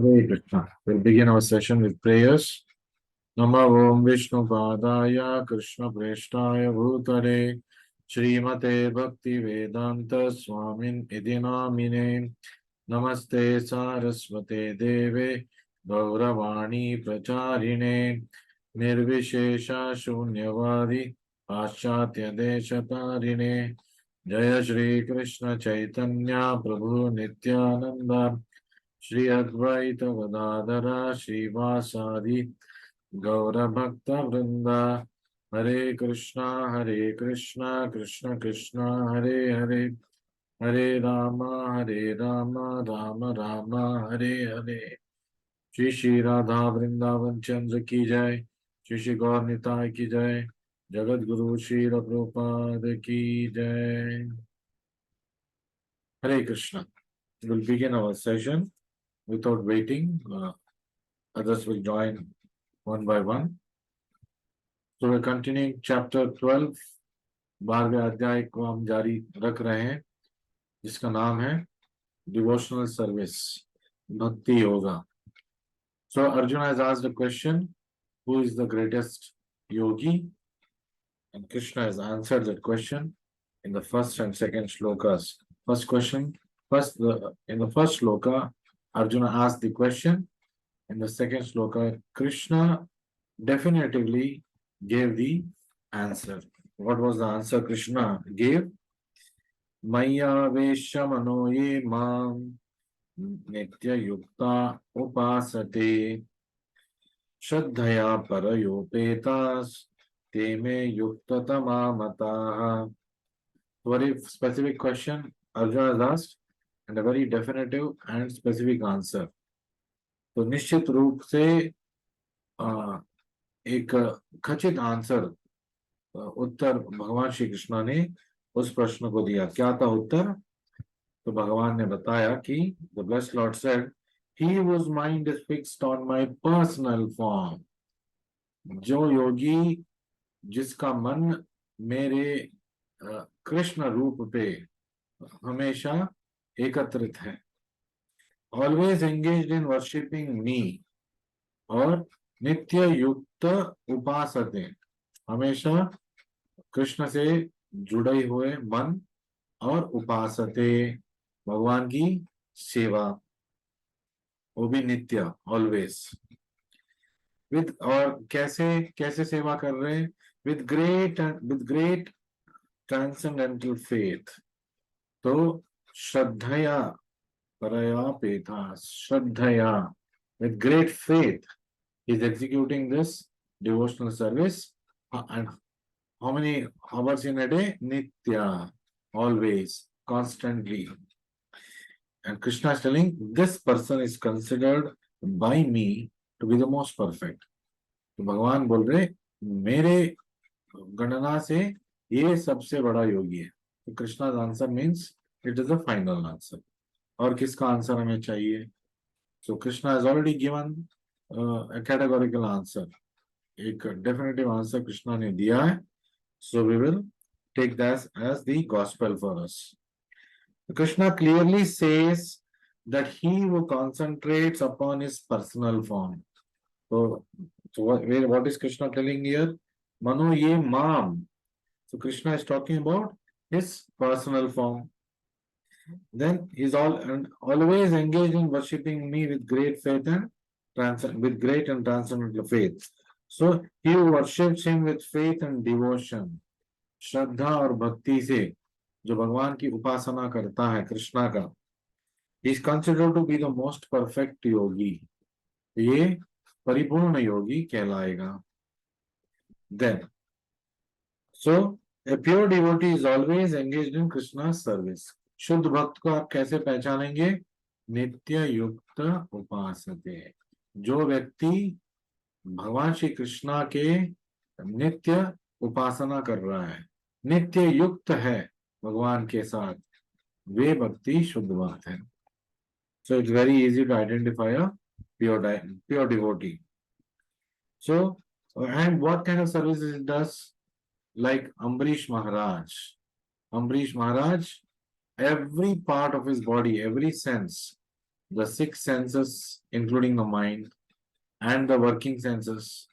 Hare Krishna. We'll begin our session with prayers. Nama Om Vishnu Padaya Krishna Preshtaya Bhutare Srimate Bhakti Vedanta Swamin Idinamine Namaste Saraswate Deve Gauravani Pracharine Nirvishesha Shunyavadi Paschatya Deshatarine Jaya Shri Krishna Chaitanya Prabhu Nityananda Shri Advaita Gadadara Srivasadi Gaura Bhakta Vrinda Hare Krishna Krishna Krishna Hare Hare Hare Rama Rama Rama Hare Hare Shri Shri Radha Vrindavan Chandra ki jai Shri Shri Gaur Nitai ki jai Jagat Guru Shri Prabhupada ki jai Hare Krishna. We'll begin our session without waiting. Others will join one by one. So we're continuing chapter 12. 12वें अध्याय को हम जारी रख रहे हैं जिसका नाम है devotional service, bhakti yoga. So Arjuna has asked a question, who is the greatest yogi? And Krishna has answered that question in the first and second shlokas. First question, in the first shloka, Arjuna asked the question. In the second shloka, Krishna definitively gave the answer. What was the answer Krishna gave? Maya Vesha Mano Ye Mam Nitya Yukta Upasate Shraddhaya Parayopetas Teme Yukta Tamamataha. Very specific question Arjuna has asked and a very definitive and specific answer. तो निश्चित रूप से एक खचित answer उत्तर भगवान श्री कृष्ण ने उस प्रश्न को दिया. क्या था उत्तर? तो भगवान ने बताया कि the blessed Lord said, he whose mind is fixed on my personal form. जो योगी जिसका मन मेरे कृष्ण रूप पे हमेशा एकत्रित है, always engaged in worshipping me, और नित्य युक्त उपासते, हमेशा कृष्ण से जुड़े हुए मन, और उपासते भगवान की सेवा, वो भी नित्य, ऑलवेज. विद, और कैसे सेवा कर रहे हैं? With great transcendental faith. तो श्रद्धया parayapetas, shraddhaya, with great faith, he is executing this devotional service. And how many hours in a day? Nitya, always, constantly. And Krishna is telling, this person is considered by me to be the most perfect. तो भगवान बोल रहे, मेरे गणना से ये सबसे बड़ा योगी है. तो Krishna's answer means it is the final answer. और किसका आंसर हमें चाहिए? So Krishna has already given a categorical answer. एक definitive answer Krishna ने दिया है. So we will take that as the gospel for us. Krishna clearly says that he who concentrates upon his personal form. So what is Krishna telling here? Mano ye mam. So Krishna is talking about his personal form. Then he's always engaged in worshipping me with great faith and great and transcendental faith. So he who worships him with faith and devotion, श्रद्धा और भक्ति से जो भगवान की उपासना करता है कृष्णा का, he is considered to be the most perfect yogi. ये परिपूर्ण योगी कहलाएगा. Then, so a pure devotee is always engaged in Krishna's service. शुद्ध भक्त को आप कैसे पहचानेंगे? नित्य युक्त उपासते. जो व्यक्ति भगवान श्री कृष्णा के नित्य उपासना कर रहा है, नित्य युक्त है भगवान के साथ, वे भक्ति शुद्ध भक्त है. So it's very easy to identify a pure devotee. So, and what kind of services it does? Like Ambrish Maharaj. Ambrish Maharaj, every part of his body, every sense, the six senses, including the mind and the working senses,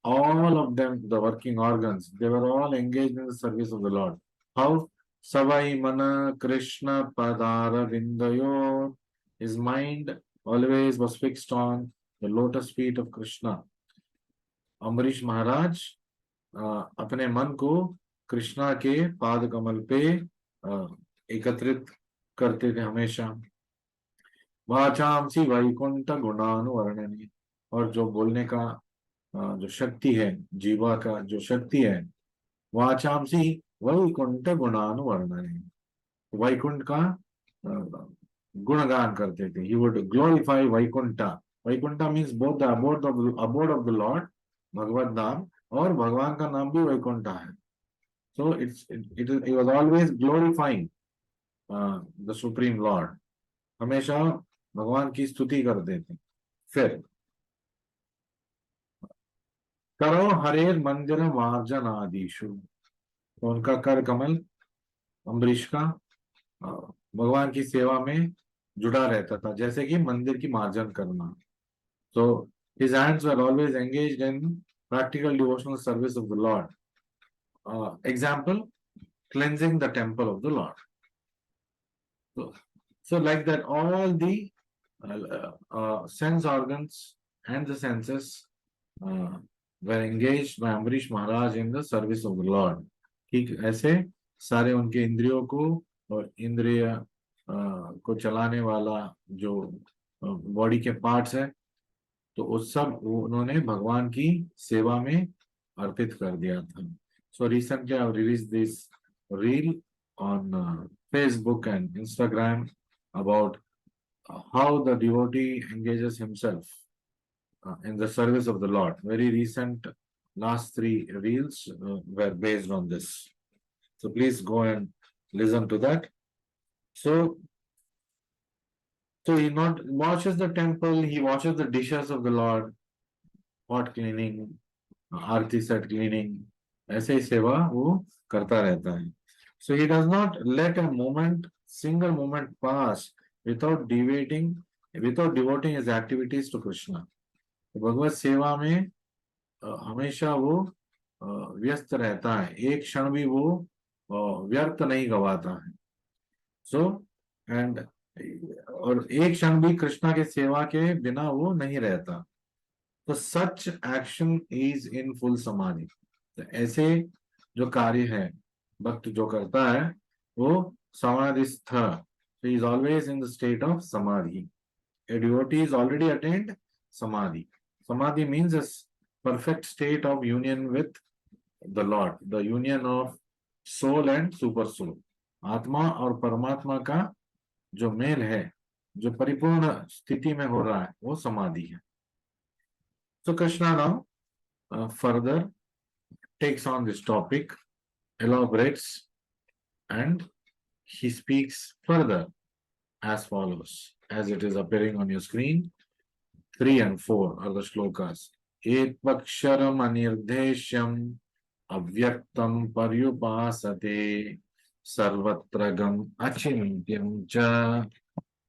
all of them, the working organs, they were all engaged in the service of the Lord. How? Savai mana Krishna padara vindayo. His mind always was fixed on the lotus feet of Krishna. Ambarish महाराज अपने मन को कृष्णा के पाद कमल पे एकत्रित करते थे हमेशा। वाचांसी वैकुंठ गुणानुवर्णनी, और जो बोलने का जो शक्ति है, जीवा का जो शक्ति है, वाचांसी वैकुंठ गुणानुवर्णनी, वैकुंठ का गुणगान करते थे। He would glorify Vaikuntha. Vaikuntha means both the abode of the lord, भगवत धाम, और भगवान का नाम भी वैकुंठा है। So it was always glorifying the supreme lord, हमेशा भगवान की स्तुति करते थे। फिर करो हरेर मंदिर मार्जन आदिशु, तो उनका कर कमल अम्बरीश का भगवान की सेवा में जुड़ा रहता था, जैसे कि मंदिर की मार्जन करना। So his hands were always engaged in practical devotional service of the Lord. Example, cleansing the temple of the Lord. So like that, all the sense organs and the senses were engaged by Amrish Maharaj in the service of the Lord. ठीक ऐसे सारे उनके इंद्रियों को और इंद्रिय को चलाने वाला जो बॉडी के पार्ट्स है, तो उस सब उन्होंने भगवान की सेवा में अर्पित कर दिया था। So recently I have released this reel on Facebook and Instagram about how the devotee engages himself in the service of the Lord. Very recent, last 3 reels were based on this. So please go and listen to that. So he not washes the temple, he washes the dishes of the Lord, pot cleaning, Aarti set cleaning, ऐसे ही सेवा वो करता रहता है। So he does not let a moment, single moment pass without devoting his activities to Krishna. भगवत सेवा में हमेशा वो व्यस्त रहता है, एक क्षण भी वो व्यर्थ नहीं गवाता है। So and और एक क्षण भी कृष्णा के सेवा के बिना वो नहीं रहता। तो such action is in full समाधि। तो ऐसे जो कार्य है भक्त जो करता है वो समाधिस्थ, so he is always in the state of samadhi. A devotee is already attained samadhi. Samadhi means a perfect state of union with the Lord, the union of soul and super soul. आत्मा और परमात्मा का जो mail है, जो परिपूर्ण स्थिति में हो रहा है, वो समाधि है। So Krishna now further takes on this topic, elaborates, and he speaks further as follows, as it is appearing on your screen. 3 and 4 are the shlokas. Etvaksharam anirdeshyam avyaktam paryupasate sarvatragam achimtyam cha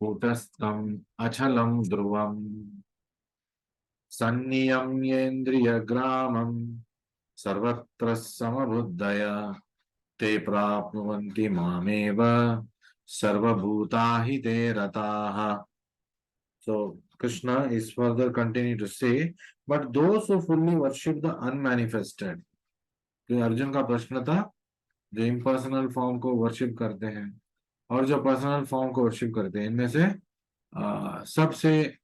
kutastam achalam dhruvam संनियम्येन्द्रियग्रामं सर्वत्र समबुद्धया ते प्राप्नुवन्ति मामेव सर्वभूताहिते रताः. So Krishna is further continuing to say, but those who fully worship the unmanifested. तो अर्जुन का प्रश्न था, जो impersonal form को वर्शिप करते हैं और जो पर्सनल फॉर्म को वर्शिप करते हैं, इनमें से सबसे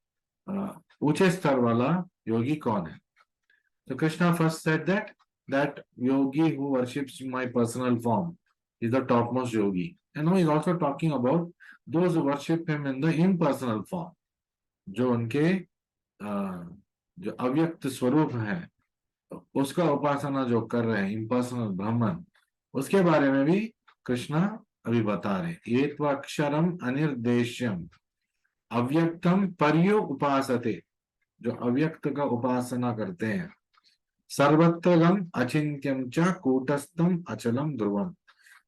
ऊंचे स्तर वाला योगी कौन है? So Krishna first said that yogi who worships my personal form is the topmost yogi. And now he is also talking about those who worship him in the impersonal form. जो उनके जो अव्यक्त स्वरूप है उसका उपासना जो कर रहे हैं, impersonal ब्राह्मण, उसके बारे में भी कृष्णा अभी बता रहे। एत्वाक्षरम अनिर्देश्यम अव्यक्तम पर्यो उपासते, जो अव्यक्त का उपासना करते हैं, सर्वत्रगम अचिंत्यम च कूटस्थम अचलम ध्रुवम.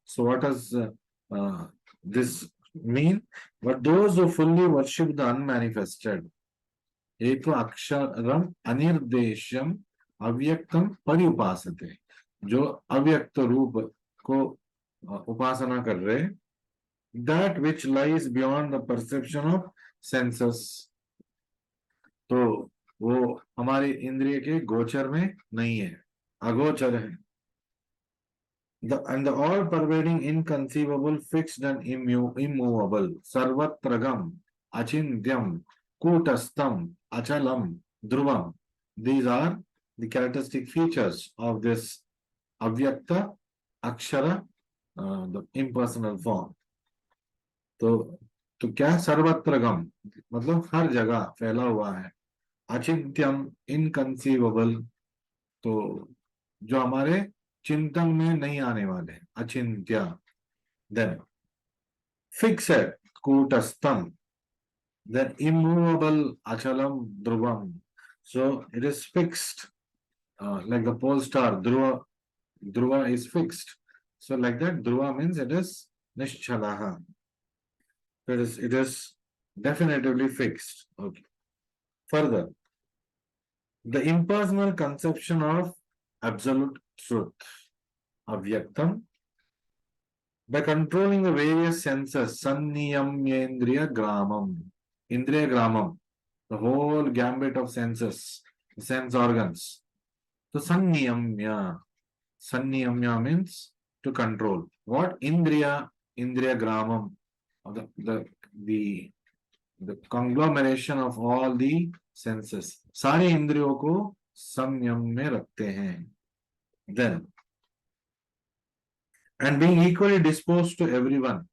So what does this mean, but those who fully worship the unmanifested, एक अक्षरम अनिर्देशम अव्यक्तम परिउपासते, जो अव्यक्त रूप को उपासना कर रहे, that which lies beyond the perception of senses, तो वो हमारे इंद्रिय के गोचर में नहीं है, अगोचर है. And the all pervading, inconceivable, fixed and immovable, sarvatragam, achintyam, kutastam, achalam, dhruvam. These are the characteristic features of this avyakta akshara, the impersonal form. तो क्या सर्वत्रगम मतलब हर जगह फैला हुआ है, अचिंत्यम इनकंसीवेबल, तो जो हमारे चिंतन में नहीं आने वाले, achintya. Then fixed kutastham, then immovable achalam dhruvam, so it is fixed, like the pole star dhruva is fixed, so like that dhruva means it is nishchalaha, it is definitively fixed. Okay, further, the impersonal conception of absolute truth, avyaktam, by controlling the various senses, sanniyamyendriya gramam, indriya gramam, the whole gambit of senses, sense organs. So sanniyamya means to control. What? Indriya gramam, the conglomeration of all the senses. सारे इंद्रियों को संयम में रखते हैं. Then, and being equally disposed to everyone,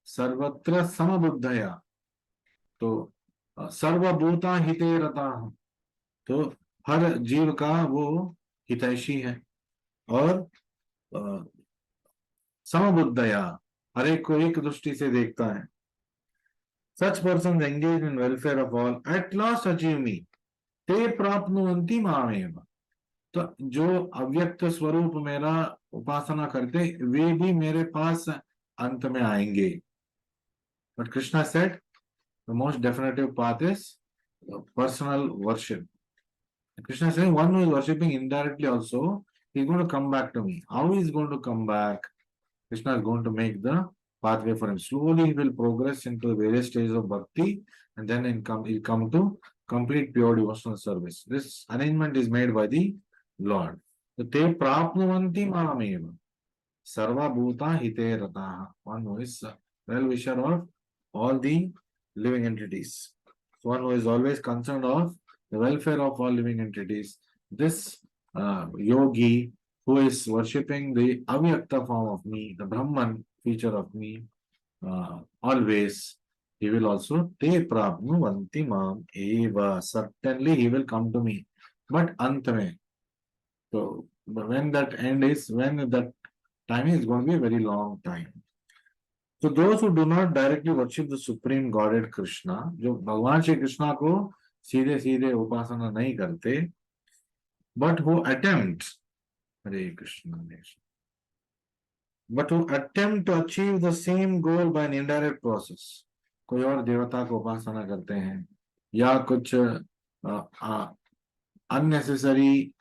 सर्वत्र समबुद्धया, तो सर्वभूता हिते रता, तो हर जीव का वो हितैषी है, और समबुद्धया हर एक को एक दृष्टि से देखता है. Such persons engaged in welfare of all at last achieve me, ते प्राप्नुवन्ति मामेव. तो जो अव्यक्त स्वरूप मेरा उपासना करते वे भी मेरे पास अंत में आएंगे. But Krishna said the most definitive path is personal worship. Krishna is saying one who is worshipping indirectly also is going to come back to me. How he is going to come back? Krishna is going to make the pathway for him. Slowly he will progress into the various stages of bhakti, and then he'll come to complete pure devotional service. This arrangement is made by the Lord. So te prapnuvanti mameva sarva bhuta hite rataha. One who is well-wisher of all the living entities. So one who is always concerned of the welfare of all living entities. This yogi who is worshipping the avyakta form of me, the Brahman feature of me, always, he will also te prapnuvanti mam eva. Certainly he will come to me. But ant mein. So when that end is, when that time is going to be a very long time. So those who do not directly worship the supreme Godhead Krishna, जो भगवान श्री कृष्णा को सीधे सीधे उपासना नहीं करते, but who attempt, Hare Krishna, but who attempt to achieve the same goal by an indirect process, कोई और देवता को उपासना करते हैं या कुछ unnecessary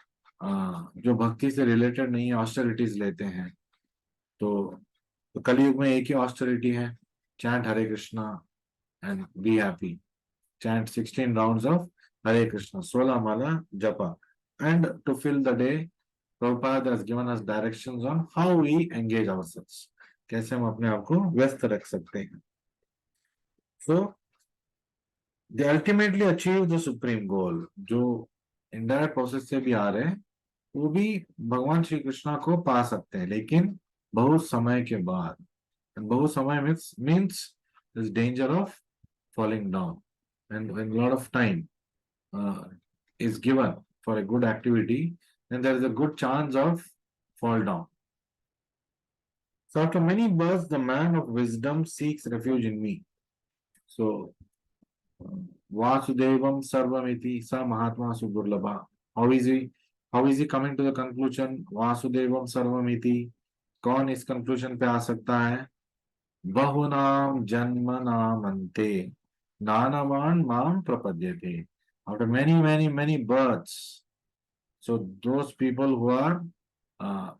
जो भक्ति से रिलेटेड नहीं है ऑस्टेरिटीज लेते हैं, तो कलयुग में एक ही ऑस्टेरिटी है, chant Hare Krishna and be happy. Chant 16 rounds of Hare Krishna, 16 mala japa. And to fill the day, Prabhupada has given us directions on how we engage ourselves. कैसे हम अपने आप को व्यस्त रख सकते हैं. So, they ultimately achieve the supreme goal. जो indirect process से भी आ रहे हैं, वो भी भगवान श्री कृष्णा को पा सकते हैं, लेकिन बहुत समय के बाद. And बहुत समय means there's danger of falling down. And when a lot of time is given for a good activity, then there is a good chance of fall down. So after many births, the man of wisdom seeks refuge in me. So Vasudevam Sarvamiti Sa Mahatma Sudurlabha. How is he coming to the conclusion Vasudevam Sarvamiti? कौन इस conclusion पे आ सकता है? bahunam janmanam ante nanavan mam prapadyate. After many, many, many births, so those people who are uh,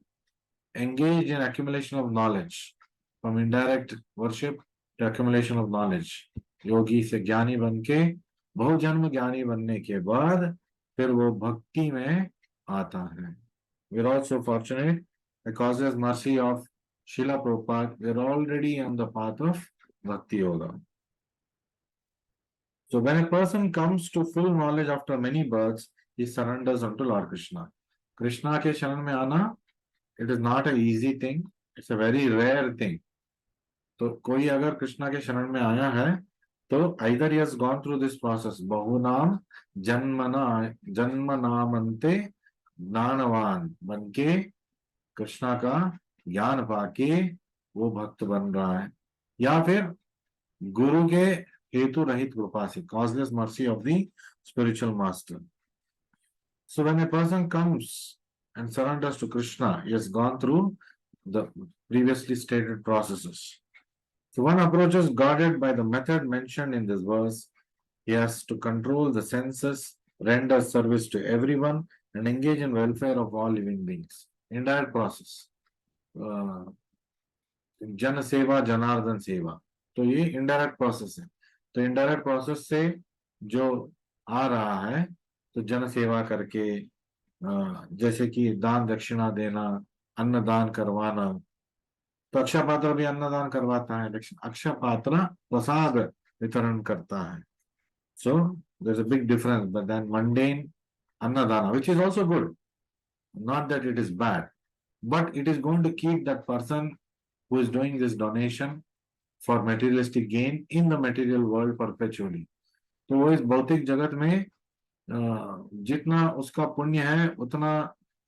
engaged in accumulation of knowledge, from indirect worship to accumulation of knowledge, योगी से ज्ञानी बन के बहुजन्म ज्ञानी बनने के बाद फिर वो भक्ति में आता है. We're also fortunate because of mercy of Srila Prabhupada, we're already on the path of Bhakti Yoga. So when a person comes to full knowledge after many births, he surrenders unto Lord Krishna. Krishna के शरण में आना, it is not an easy thing, it's a very rare thing. तो कोई अगर कृष्णा के शरण में आया है तो either he has gone through this process, बहुनाम जन्मनामन्ते ज्ञानवान बनके कृष्णा का ज्ञान पाके वो भक्त बन रहा है, या फिर गुरु के हेतु रहित कृपा से, causeless mercy of the spiritual master. So when a person comes and surrenders to Krishna, he has gone through the previously stated processes. So one approaches guarded by the method mentioned in this verse. He has to control the senses, render service to everyone, and engage in welfare of all living beings. Indirect process. जन सेवा जनार्दन सेवा, तो ये indirect process है. तो indirect process से जो आ रहा है, तो जन सेवा करके, जैसे कि दान दक्षिणा देना, अन्न दान करवाना. तो अक्षय पात्र भी अन्नदान करवाता है, लेकिन अक्षय पात्र प्रसाद वितरण करता है. So there is a big difference. But then mundane annadan, which is also good, not that it is bad, but it is going to keep that person who is doing this donation for materialistic gain in the material world perpetually. तो वो इस भौतिक जगत में जितना उसका पुण्य है उतना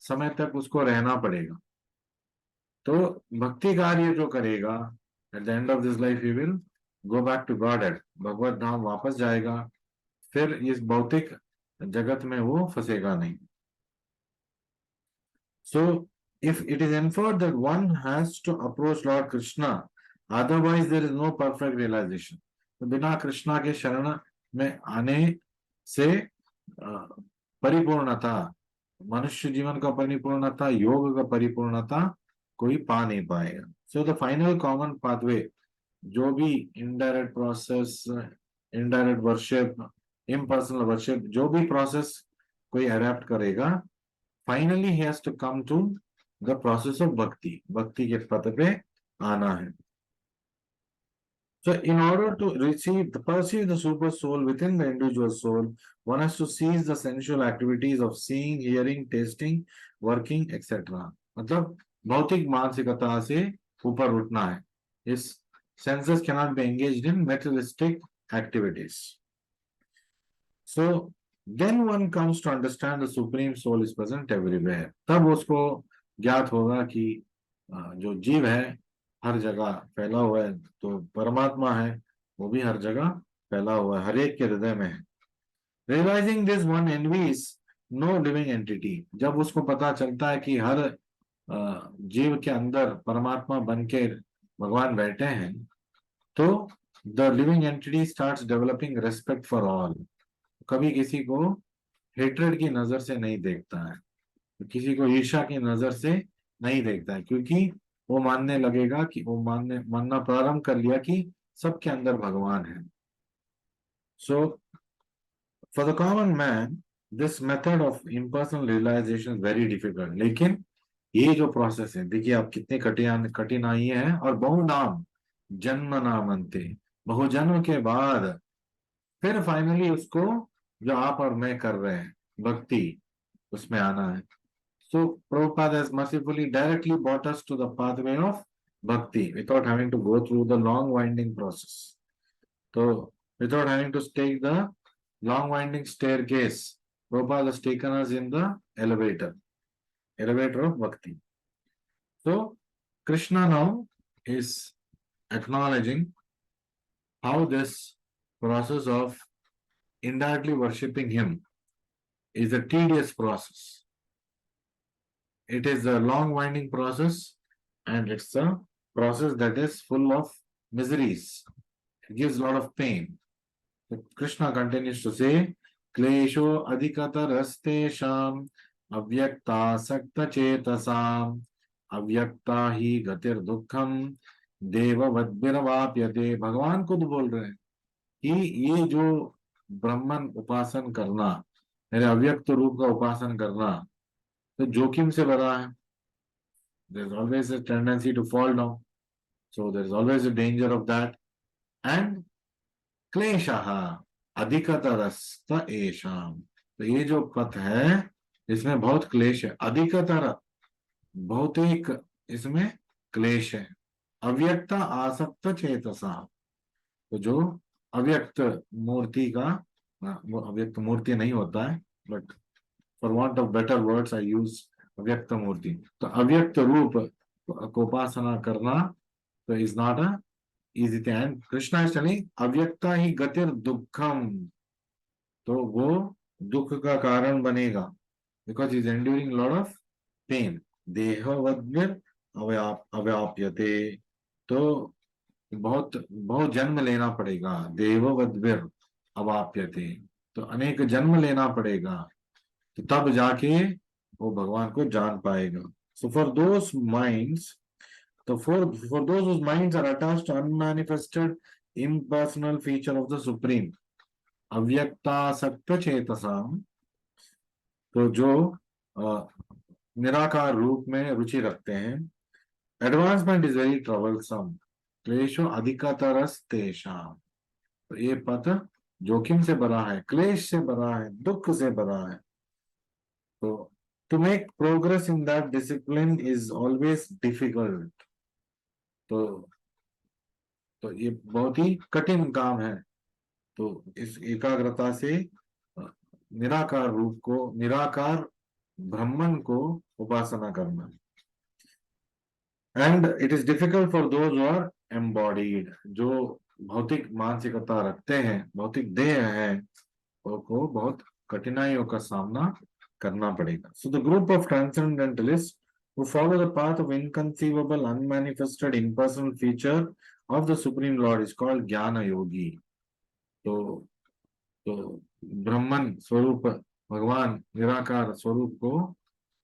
समय तक उसको रहना पड़ेगा. तो भक्ति कार्य जो करेगा, at the end of this life he will go back to God at, भगवत धाम वापस जाएगा, फिर इस भौतिक जगत में वो फंसेगा नहीं. So if it is inferred that one has to approach Lord Krishna, otherwise there is no perfect realization. तो बिना कृष्णा के शरण में आने से परिपूर्णता, मनुष्य जीवन का परिपूर्णता, योग का परिपूर्णता कोई पा नहीं पाएगा. So the final common pathway, जो भी indirect process, indirect worship, impersonal worship, जो भी प्रोसेस कोई अडेप्ट करेगा, finally he has to come to the process of bhakti. Bhakti के पद पे आना है. So in order to perceive the super soul within the individual soul, one has to cease the sensual activities of seeing, hearing, tasting, working, etc. मतलब भौतिक मानसिकता से ऊपर उठना है. इस senses cannot be engaged in materialistic activities. So then one comes to understand the supreme soul is present everywhere. तब उसको ज्ञात होगा कि जो जीव है हर जगह फैला हुआ है, तो परमात्मा है वो भी हर जगह फैला हुआ है, हर एक के हृदय में है. Realizing this, one envies no living entity. जब उसको पता चलता है कि हर जीव के अंदर परमात्मा बन के भगवान बैठे हैं, तो the living entity starts developing respect for all. कभी किसी को हेट्रेड की नजर से नहीं देखता है, किसी को ईर्ष्या की नजर से नहीं देखता है, क्योंकि वो मानने लगेगा कि वो मानना प्रारंभ कर लिया कि सबके अंदर भगवान है. So for the common man this method of impersonal realisation is very difficult. लेकिन ये जो प्रोसेस है, देखिए आप कितने कठिनाई है. और बहुनाम जन्म नामन्ते, बहुजन्म के बाद फिर फाइनली उसको जो आप और मैं कर रहे हैं भक्ति, उसमें आना है. So Prabhupada has mercifully directly brought us to the pathway of bhakti without having to go through the long winding process. So without having to take the long winding staircase, Prabhupada has taken us in the elevator of bhakti. So Krishna now is acknowledging how this process of indirectly worshipping him is a tedious process. It is a long winding process, and it's a process that is full of miseries. It gives a lot of pain. But Krishna continues to say, Klesho adhikatarastesham avyakta sakta chetasam avyakta hi gatir dukkham devavadbhiravapyate. भगवान खुद बोल रहे हैं कि ये जो ब्रह्मन उपासन करना, मेरे अव्यक्त रूप का उपासन करना, तो जोखिम से भरा है. There is always a tendency to fall down. So there is always a danger of that. And क्लेशः अधिकतरस्त एषाम. तो ये जो पथ है इसमें बहुत क्लेश है. अधिकतर भौतिक, इसमें क्लेश है. अव्यक्त आसक्त चेतसा. तो जो अव्यक्त मूर्ति का, वो अव्यक्त मूर्ति नहीं होता है, but for want of better words I use अव्यक्त मूर्ति. तो अव्यक्त रूप को उपासना करना तो is not a easy thing. And Krishna is telling अव्यक्ता ही गतिर दुखम. तो वो दुख का कारण बनेगा, because he is enduring lot of pain. देहवद्भिर अव्याप्यते. तो बहुत बहुत जन्म लेना पड़ेगा. देववद्भिर अवाप्यते. तो अनेक जन्म लेना पड़ेगा, तो तब जाके वो भगवान को जान पाएगा. So for those minds, so for those whose minds are attached to unmanifested impersonal feature of the Supreme, अव्यक्तासक्त चेतसाम, तो जो निराकार रूप में रुचि रखते हैं, एडवांसमेंट इज वेरी ट्रबलसम. क्लेशो अधिकतरस्तेषाम. तो ये पथ जोखिम से भरा है, क्लेश से भरा है, दुख से भरा है. तो to make progress in that discipline is always difficult. तो ये बहुत ही कठिन काम है. तो इस एकाग्रता से निराकार रूप को, निराकार ब्रह्मन को उपासना करना. And it is difficult for those who are embodied. जो भौतिक मानसिकता रखते हैं, भौतिक देह है, उनको बहुत कठिनाइयों का सामना करना पड़ेगा. So the group of transcendentalist who follow the path of inconceivable, unmanifested, impersonal feature of the Supreme Lord is called Jnana Yogi. तो ब्रह्मन स्वरूप, भगवान निराकार स्वरूप को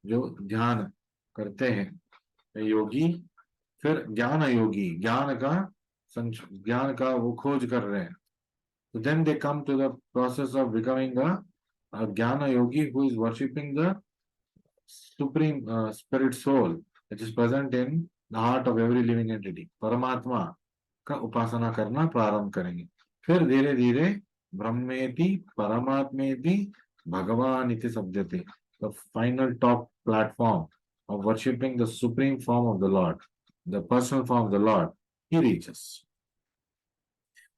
जो ध्यान करते हैं योगी, फिर ज्ञान योगी, ज्ञान का वो खोज कर रहे हैं. तो then they come to the process of becoming a Jnana yogi who is worshipping the supreme spirit soul which is present in the heart of every living entity. परमात्मा का उपासना करना प्रारंभ करेंगे. फिर धीरे धीरे ब्रह्मेति परमात्मेति भगवान इति शब्दते, the final top platform of worshipping the supreme form of the Lord, the personal form of the Lord, he reaches.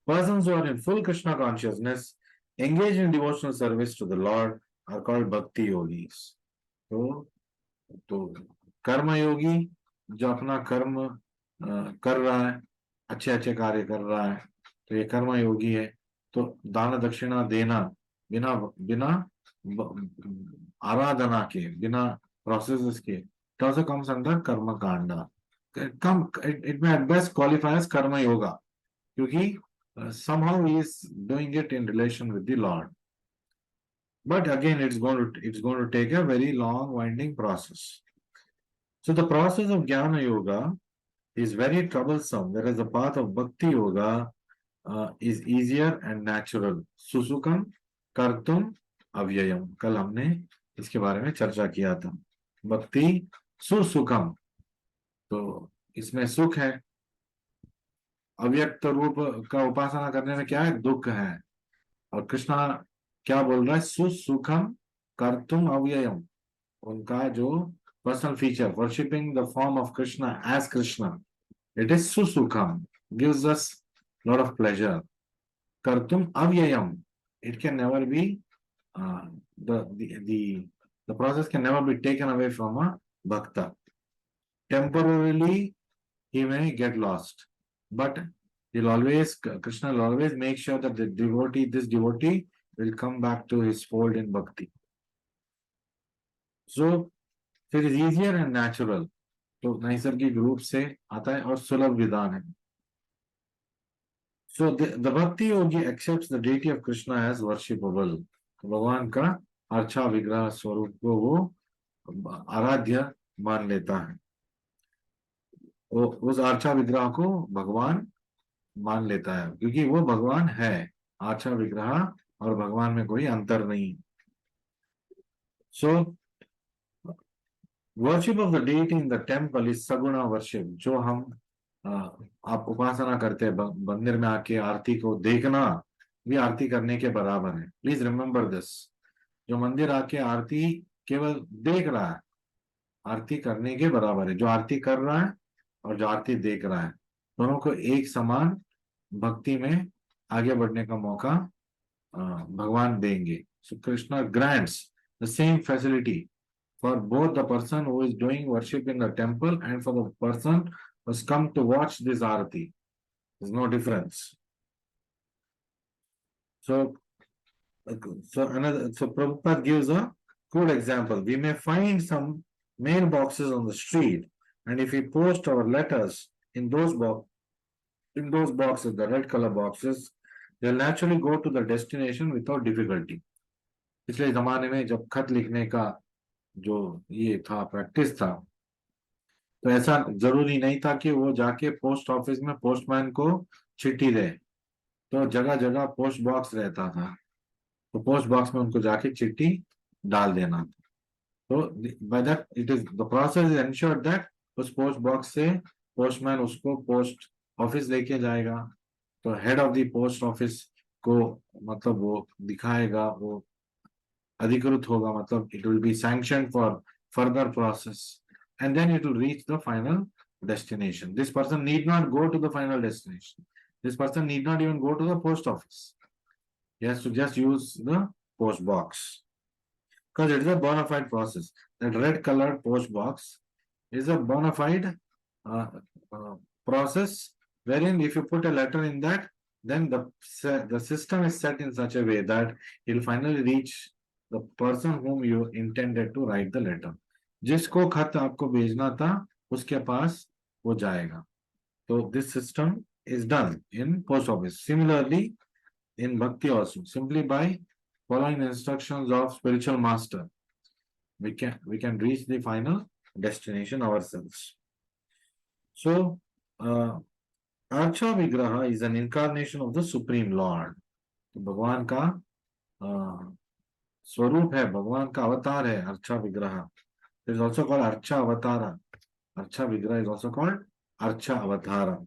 Persons who are in full Krishna consciousness, engaged in devotional service to the Lord, are called bhakti yogis. तो कर्म योगी जो अपना कर्म कर रहा है, अच्छे अच्छे कार्य कर रहा है, तो ये कर्म योगी है. तो दान दक्षिणा देना बिना बिना आराधना के, बिना प्रोसेस के, it also comes under कर्म Kanda. It may at best qualify as कर्म योगा, क्योंकि somehow he is doing it in relation with the Lord. But again, it's going to take a very long, winding process. So the process of Jnana Yoga is very troublesome, whereas the path of Bhakti Yoga is easier and natural. Susukam Kartum Avyayam. कल हमने इसके बारे में चर्चा किया था. भक्ति सुसुखम, तो इसमें सुख है. अव्यक्त रूप का उपासना करने में क्या है? दुख है. और कृष्णा क्या बोल रहा है? सुसुखम कर्तुम अव्ययम. उनका जो personal feature, worshipping the form of Krishna as Krishna, it is susukham, gives us lot of pleasure. Kartum avyayam, it can never be, the process can never be taken away from a bhakta. Temporarily he may get lost, but Krishna will always make sure that this devotee will come back to his fold in bhakti. So it is easier and natural. तो नैसर्गिक रूप से आता है और सुलभ विधान है. So the bhakti yogi accepts the deity of Krishna as worshipable. भगवान का अर्चा विग्रह स्वरूप को वो आराध्य मान लेता है, वो उस अर्चा विग्रह को भगवान मान लेता है, क्योंकि वो भगवान है। अर्चा विग्रह और भगवान में कोई अंतर नहीं। So worship of the deity in the temple is saguna worship. जो हम आप उपासना करते हैं मंदिर में आके आरती को देखना भी आरती करने के बराबर है। Please remember this. जो मंदिर आके आरती केवल देख रहा है, आरती करने के बराबर है। जो आरती कर रहा है और जो आरती देख रहा है, दोनों को एक समान भक्ति में आगे बढ़ने का मौका भगवान देंगे। So Krishna grants the same facility for both the person who is doing worship in the temple and for the person who has come to watch this arati. There's no difference. So Prabhupada gives a good example. We may find some mailboxes on the street, and if we post our letters in those boxes, the red color boxes, they'll naturally go to the destination without difficulty. पिछले जमाने में जब खत लिखने का जो ये था प्रैक्टिस था, तो ऐसा जरूरी नहीं था कि वो जाके पोस्ट ऑफिस में पोस्टमैन को चिट्ठी दे। तो जगह जगह पोस्ट बॉक्स रहता था, तो पोस्ट बॉक्स में उनको जाके चिट्ठी डाल देना। तो by that it is the process is ensured that उस पोस्ट बॉक्स से पोस्टमैन उसको पोस्ट ऑफिस लेके जाएगा। तो head of the post office को मतलब वो दिखाएगा, वो अधिकृत होगा, मतलब it will be sanctioned for further process, and then it will reach the final destination. This person need not go to the final destination. This person need not even go to the post office. He has to just use the post box, because it is a bona fide process. That red colored post box is a bona fide process, wherein if you put a letter in that, then the system is set in such a way that it will finally reach the person whom you intended to write the letter. जिसको खत आपको भेजना था उसके पास वो जाएगा। तो this system is done in post office. Similarly, in bhakti also, simply by following the instructions of spiritual master, we can reach the final destination ourselves. So, Archa Vigraha is an incarnation of the Supreme Lord. तो भगवान का स्वरूप है, भगवान का अवतार है अर्चा विग्रह। It is also called Archa Avatara. Archa Vigraha is also called Archa Avatara.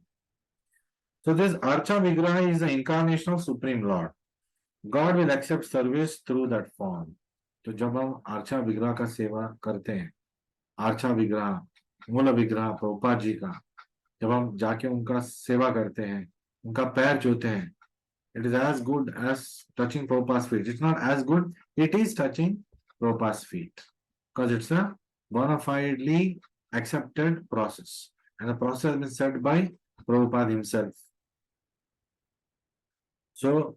So this Archa Vigraha is the incarnation of Supreme Lord. God will accept service through that form. तो जब हम अर्चा विग्रह का सेवा करते हैं, अर्चा विग्रह मूल विग्रह प्रभुपाद जी का, जब हम जाके उनका सेवा करते हैं, उनका पैर छूते हैं, it is as good as touching Prabhupada's feet. It's not as good, it is touching Prabhupada's feet, because it's a bona fidely accepted process, and the process has been set by Prabhupada himself. So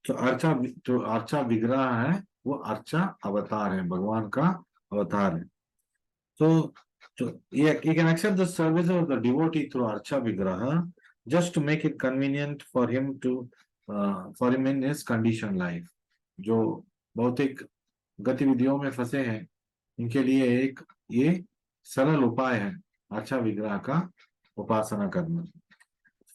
अर्चा विग्रह है, वो अर्चा अवतार है, भगवान का अवतार है। So you can accept the service of the devotee through Archa Vigraha just to make it convenient for him in his conditioned life. जो भौतिक गतिविधियों में फंसे हैं, इनके लिए एक ये सरल उपाय है अर्चा विग्रह का उपासना करना।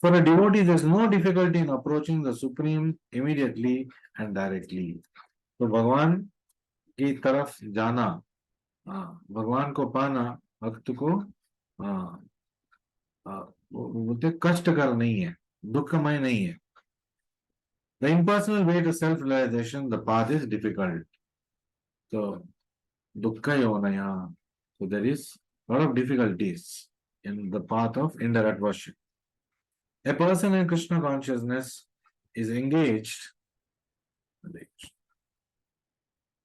For a devotee, there is no difficulty in approaching the Supreme immediately and directly. तो भगवान की तरफ जाना, भगवान को पाना भक्त को बोलते कष्टकर नहीं है, दुखमय नहीं है। The impersonal way to self-realization, the path is difficult. So दुख ही होना यहाँ, so there is a lot of difficulties in the path of indirect worship. A person in Krishna consciousness is engaged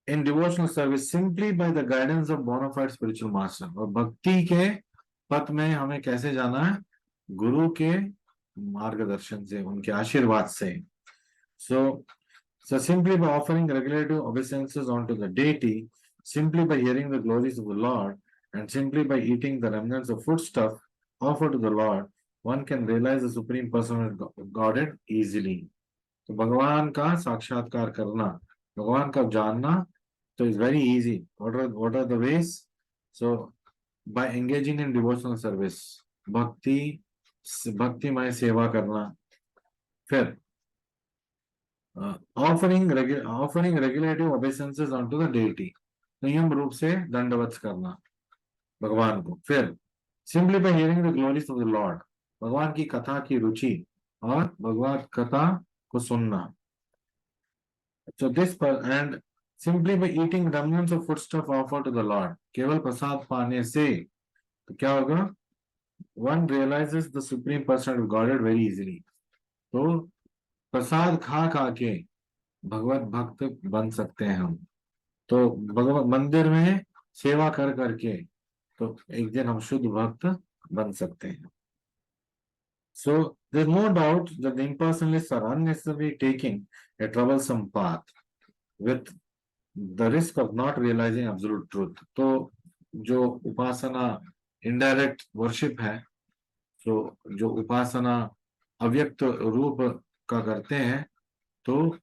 in devotional service simply by the guidance of bona fide spiritual master. और भक्ति के पथ में हमें कैसे जाना है? गुरु के मार्गदर्शन से, उनके आशीर्वाद से. So simply by offering regulative obeisances unto the deity, simply by hearing the glories of the Lord, and simply by eating the remnants of foodstuff offered to the Lord, one can realize the Supreme Personal Godhead easily. तो भगवान का साक्षात्कार करना, भगवान का जानना, so it's very easy. What are the ways? So by engaging in devotional service, भक्ति भक्तिमय सेवा करना, फिर offering regulative obeisances unto the deity, संयम रूप से दंडवत करना भगवान को, फिर simply by hearing the glories of the Lord, भगवान की कथा की रुचि और भगवत कथा को सुनना. So this and simply by eating remnants of foodstuff offered to the Lord, केवल प्रसाद पाने से तो क्या होगा? One realizes the Supreme Personality of Godhead very easily. तो प्रसाद खा खा के भगवत भक्त बन सकते हैं हम. तो भगवत मंदिर में सेवा कर करके तो एक दिन हम शुद्ध भक्त बन सकते हैं. So there's no doubt that the impersonalists are unnecessarily taking a troublesome path with the risk of not realizing absolute truth. तो जो उपासना indirect worship है, तो जो उपासना अव्यक्त रूप का करते हैं तो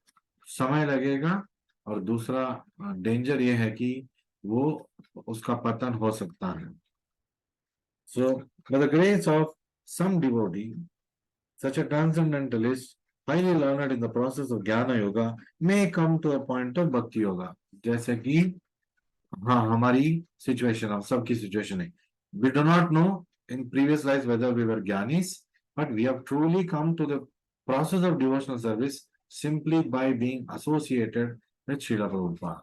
समय लगेगा, और दूसरा डेंजर ये है कि वो उसका पतन हो सकता है. So by the grace of some devotee, such a transcendentalist highly learned in the process of Jnana Yoga may come to a point of Bhakti Yoga. जैसे कि हाँ हमारी सिचुएशन, हम सबकी सिचुएशन है. We do not know in previous lives whether we were Jnanis, but we have truly come to the process of devotional service simply by being associated with Srila Prabhupada.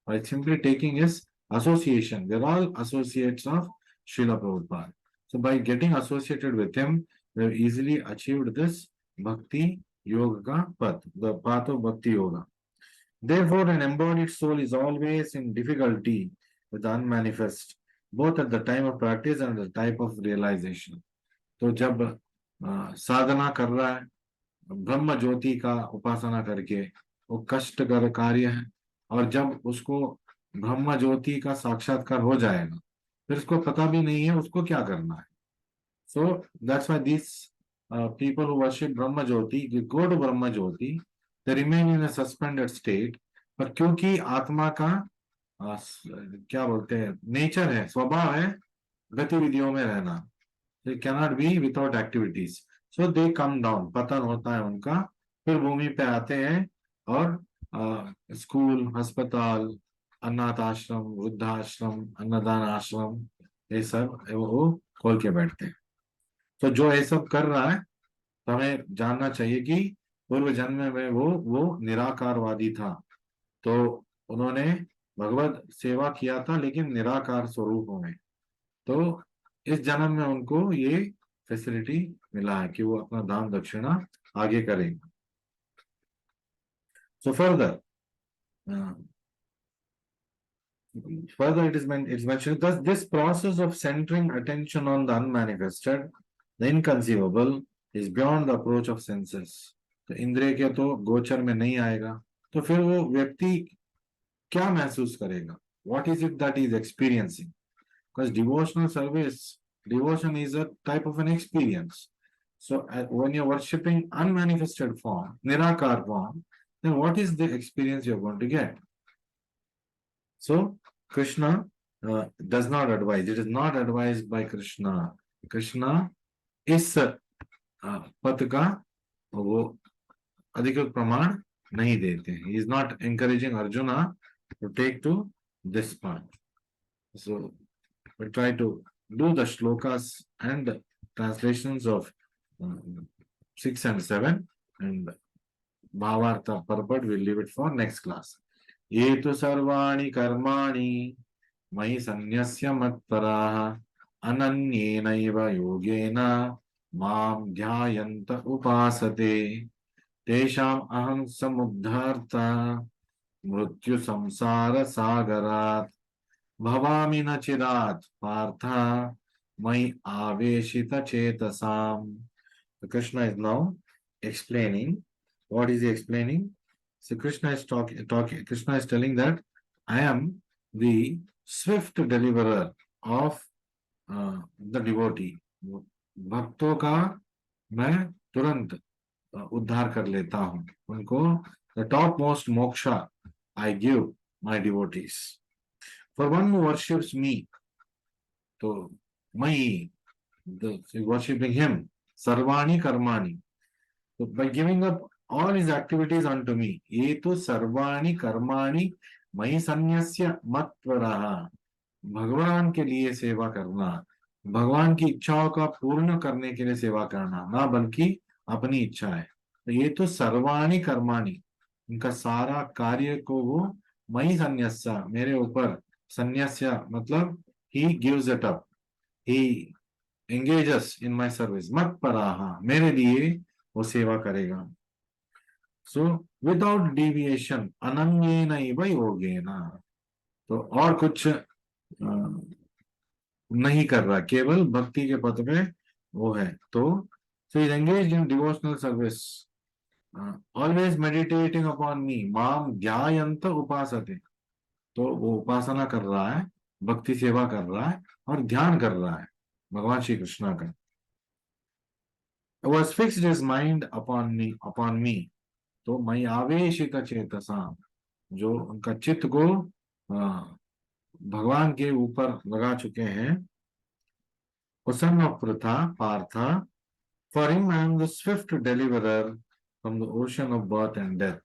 By simply taking his association, we're all associates of Srila Prabhupada. So by getting associated with him, we have easily achieved this Bhakti Yoga path, the path of Bhakti Yoga. Therefore, an embodied soul is always in difficulty with the unmanifest, both at the time of practice and at the type of realization. तो जब साधना कर रहा है, ब्रह्म ज्योति का उपासना करके, वो कष्टकर कार्य है, और जब उसको ब्रह्म ज्योति का साक्षात्कार हो जाएगा, फिर उसको पता भी नहीं है उसको क्या करना है. So that's why these people who worship Brahma Jyoti, they go to Brahma Jyoti, they remain in a suspended state. पर क्योंकि आत्मा का क्या बोलते हैं, नेचर है, स्वभाव है गतिविधियों में रहना, they cannot be without activities. So they come down, पतन होता है उनका, फिर भूमि पे आते हैं और स्कूल, अस्पताल, अनाथ आश्रम, वृद्धाश्रम, अन्नदान आश्रम, ये सब वो खोल के बैठते हैं. तो जो ये सब कर रहा है, तो हमें जानना चाहिए कि पूर्व जन्म में वो निराकारवादी था, तो उन्होंने भगवत सेवा किया था लेकिन निराकार स्वरूप में. तो इस जन्म में उनको ये फैसिलिटी मिला है कि वो अपना दान दक्षिणा आगे करेंगे. So further it is mentioned that this process of centering attention on the unmanifested, the inconceivable, is beyond the approach of senses. तो इंद्रिय के तो गोचर में नहीं आएगा, तो फिर वो व्यक्ति क्या महसूस करेगा? What is it that he is experiencing? Because devotional service, devotion is a type of an experience. So when you're worshipping unmanifested form, nirakar form, then what is the experience you're going to get? So Krishna does not advise. It is not advised by Krishna. Krishna इस पद का वो अधिकृत प्रमाण नहीं देते हैं. He is not encouraging Arjuna to take to this path. So we try to do the shlokas and translations of 6 and 7, and Bhavartha purport we'll leave it for next class. ये तो सर्वाणि कर्माणि मयि सन्न्यस्य मत्पराः अनन्येनैव योगेन मां ध्यायन्त उपासते तेषाम् अहं समुद्धर्ता मृत्यु संसार सागरात् भवामि न चिरात् पार्थ मयि आवेशित चेतसाम्. Krishna is now explaining. What is he explaining? So Krishna is talking. Krishna is telling that I am the swift deliverer of the devotee. भक्तों का मैं तुरंत उद्धार कर लेता हूं उनको। The top most moksha I give my devotees for one who worships मी। तो मई वर्शिपिंग हिम सर्वाणी कर्माणि, तो by giving up all his activities unto me, ये तो सर्वाणी कर्माणि मयि सन्न्यस्य मत्परः, भगवान के लिए सेवा करना, भगवान की इच्छाओं का पूर्ण करने के लिए सेवा करना, ना बल्कि अपनी इच्छा है। तो ये तो सर्वाणी कर्माणी, उनका सारा कार्य को वो मई संन्यस्य, मेरे ऊपर, संन्यस्य मतलब he gives it up, he engages in my service, मत पराहा, मेरे लिए वो सेवा करेगा। सो विदाउट डिविएशन अनन्येनैव योगेन, तो और कुछ नहीं कर रहा, केवल भक्ति के पथ पे वो है। तो so is engaged in devotional service, always meditating upon मी माम ध्यायंत उपासते, तो वो उपासना कर रहा है, भक्ति सेवा कर रहा है और ध्यान कर रहा है भगवान श्री कृष्ण का। was fixed his mind upon me, तो मई आवेशित चेतसा, जो उनका चित्त को भगवान के ऊपर लगा चुके हैं। Son of Pritha, Partha, for him I am the swift deliverer from the ocean of birth and death.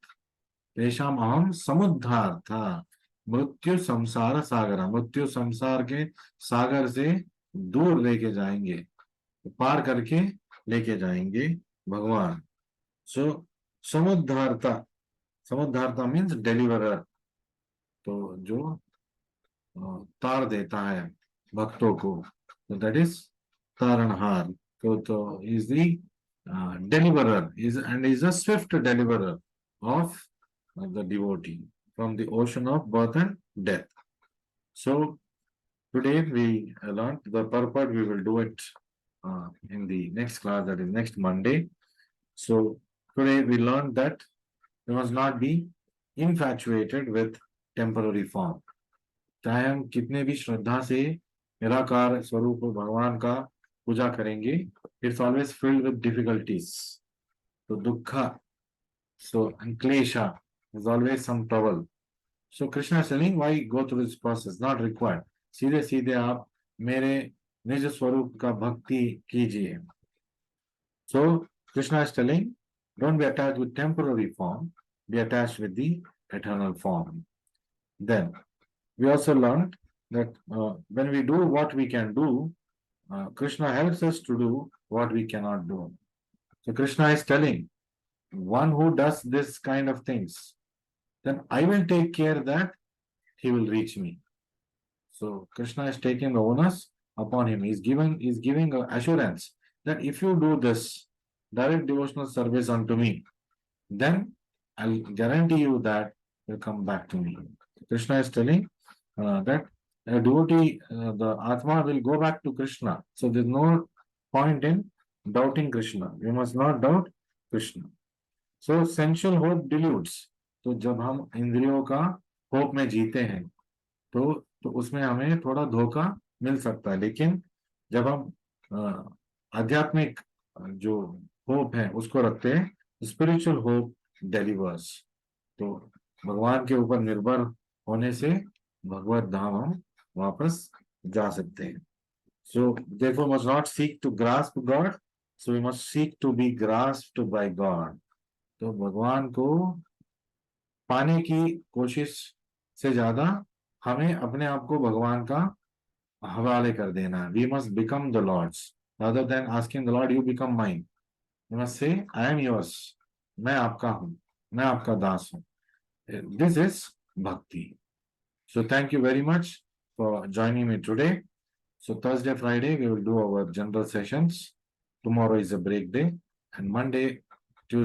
तेषाम अहम समुद्धार्था, मृत्यु संसार सागर, मृत्यु संसार के सागर से दूर लेके जाएंगे, पार करके लेके जाएंगे भगवान। सो समुद्धार्ता, समुद्धार्ता मीन्स डिलीवरर, तो जो तार देता है भक्तों को, तो दैट इज तारणहार। तो is the deliverer, is and is a swift deliverer of the devotee from the ocean of birth and death. So today we learned the purport. We will do it in the next class, that is next Monday. So today we learned that we must not be infatuated with temporary form. चाहे हम कितने भी श्रद्धा से निराकार स्वरूप भगवान का पूजा करेंगे, it's always filled with difficulties, तो दुख, so and klesha is always some trouble. So Krishna is telling why go through this process, not required. सीधे सीधे आप मेरे निज स्वरूप का भक्ति कीजिए। So Krishna is telling don't be attached with temporary form, be attached with the eternal form. Then we also learned that when we do what we can do, Krishna helps us to do what we cannot do. So Krishna is telling one who does this kind of things, then I will take care that he will reach me. So Krishna is taking the onus upon him. He's giving assurance that if you do this direct devotional service unto me, then I'll guarantee you that you'll come back to me. Krishna is telling that a devotee, the Atma will go back to Krishna. So there's no point in doubting Krishna. We must not doubt Krishna. So sensual hope deludes. तो जब हम इंद्रियों का hope में जीते हैं, तो उसमें हमें थोड़ा धोखा मिल सकता है, लेकिन जब हम आध्यात्मिक जो होप है उसको रखते हैं, स्पिरिचुअल होप डिलीवर्स, तो भगवान के ऊपर निर्भर होने से भगवत धाम हम वापस जा सकते हैं। So therefore must not seek to grasp God, so we must seek to be grasped by God. तो भगवान को पाने की कोशिश से ज्यादा हमें अपने आप को भगवान का हवाले कर देना है। We must become the Lord's rather than asking the Lord you become mine. We must say I am yours, मैं आपका हूं, मैं आपका दास हूं। दिस इज भक्ति। So thank you very much for joining me today. So Thursday, Friday we will do our general sessions. Tomorrow is a break day and Monday